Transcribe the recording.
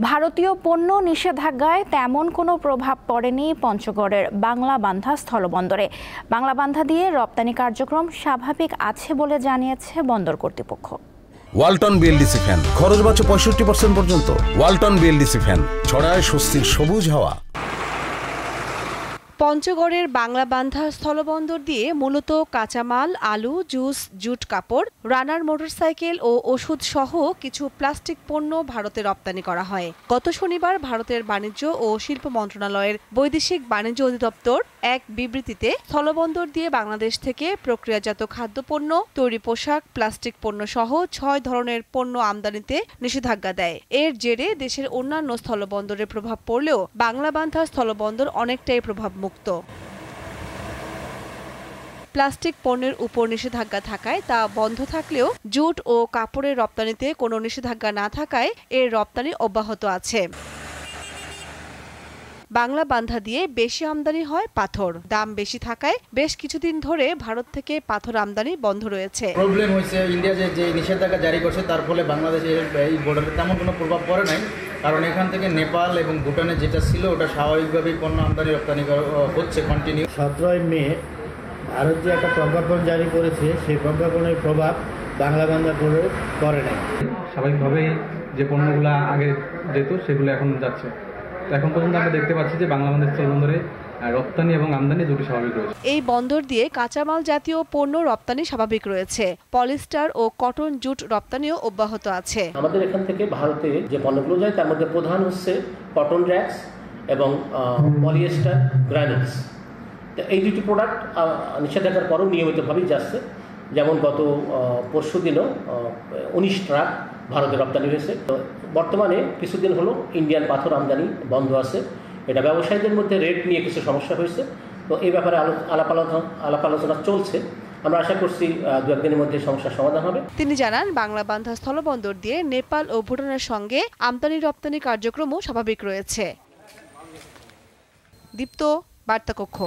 ভারতীয় পণ্য নিষেধাজ্ঞায় তেমন কোনো প্রভাব পড়েনি পঞ্চগড়ের বাংলাবান্ধা স্থলবন্দরে। বাংলাবান্ধা দিয়ে রপ্তানি কার্যক্রম স্বাভাবিক আছে বলে জানিয়েছে বন্দর কর্তৃপক্ষ। ওয়ালটন বিএলডিসি ফ্যান খরচ বাঁচে 65% পর্যন্ত। ওয়ালটন বিএলডিসি ফ্যান ছড়ায় স্বস্তির সবুজ হাওয়া। পঞ্চগড়ের বাংলাবান্ধা স্থলবন্দর দিয়ে মূলত কাঁচামাল, আলু, জুস, জুট কাপড়, রানার মোটরসাইকেল ও ওষুধ সহ কিছু প্লাস্টিক পণ্য ভারতে রপ্তানি করা হয়। গত শনিবার ভারতের বাণিজ্য ও শিল্প মন্ত্রণালয়ের বৈদেশিক বাণিজ্য অধিদপ্তর এক বিবৃতিতে স্থলবন্দর দিয়ে বাংলাদেশ থেকে প্রক্রিয়াজাত খাদ্যপণ্য, তৈরি পোশাক, প্লাস্টিক পণ্য সহ ৬ ধরনের পণ্য আমদানিতে নিষেধাজ্ঞা দেয়। এর জেরে দেশের অন্যান্য স্থলবন্দরে প্রভাব পড়লেও বাংলাবান্ধা স্থলবন্দর অনেকটাই প্রভাবমুক্ত। প্লাস্টিক পণ্যের উপর নিষেধাজ্ঞা থাকায় তা বন্ধ থাকলেও জুট ও কাপড়ের রপ্তানিতে কোনো নিষেধাজ্ঞা না থাকায় এর রপ্তানি অব্যাহত আছে। বাংলাবান্ধা দিয়ে বেশি আমদানি হয় পাথর। দাম বেশি থাকায় বেশ কিছুদিন ধরে ভারত থেকে পাথর আমদানি বন্ধ রয়েছে। প্রবলেম হয়েছে ইন্ডিয়া যে নিষেধাজ্ঞা জারি করছে তার ফলে বাংলাদেশের এই বর্ডারে তেমন কোনো প্রভাব পড়ে নাই, কারণ এখান থেকে নেপাল এবং ভুটানে যেটা ছিল ওটা স্বাভাবিকভাবেই পণ্য আমদানি রপ্তানি হচ্ছে কন্টিনিউ। 17 মে ভারত যে একটা প্রজ্ঞাপন জারি করেছে সেই প্রজ্ঞাপনের প্রভাব বাংলাবান্ধা পড়ে নাই। স্বাভাবিকভাবেই যে পণ্যগুলো আগে যেত সেগুলো এখন যাচ্ছে। তো এখন পর্যন্ত আমরা দেখতে পাচ্ছি যে বাংলাবান্ধা স্থলবন্দরে রপ্তানি এবং আমদানি দুটি স্বাভাবিক রয়েছে। এই বন্দর দিয়ে কাঁচামাল জাতীয় পণ্য রপ্তানি স্বাভাবিক রয়েছে। পলিস্টার ও কটন জুট রপ্তানিও অব্যাহত আছে। আমাদের এখান থেকে ভারতে যে পণ্যগুলো যায় তার মধ্যে প্রধান হচ্ছে কটন র্যাক্স এবং পলিয়েস্টার গ্রানুলস। এই দুটি প্রোডাক্ট নিষেধাজ্ঞার পরও নিয়মিতভাবেই যাচ্ছে। যেমন গত পরশু দিনও 19 ট্রাক ভারতে রপ্তানি হয়েছে। তো বর্তমানে কিছুদিন হলো ইন্ডিয়ান পাথর আমদানি বন্ধ আছে। এটা ব্যবসায়ীদের মধ্যে রেট নিয়ে কিছু সমস্যা হয়েছে। তো এই ব্যাপারে আলাপ আলোচনা চলছে। আমরা আশা করছি 2-1 দিনের মধ্যে সমস্যার সমাধান হবে। তিনি জানান, বাংলাবান্ধা স্থলবন্দর দিয়ে নেপাল ও ভুটানের সঙ্গে আমদানি রপ্তানি কার্যক্রমও স্বাভাবিক রয়েছে। দীপ্ত, বার্তা কক্ষ।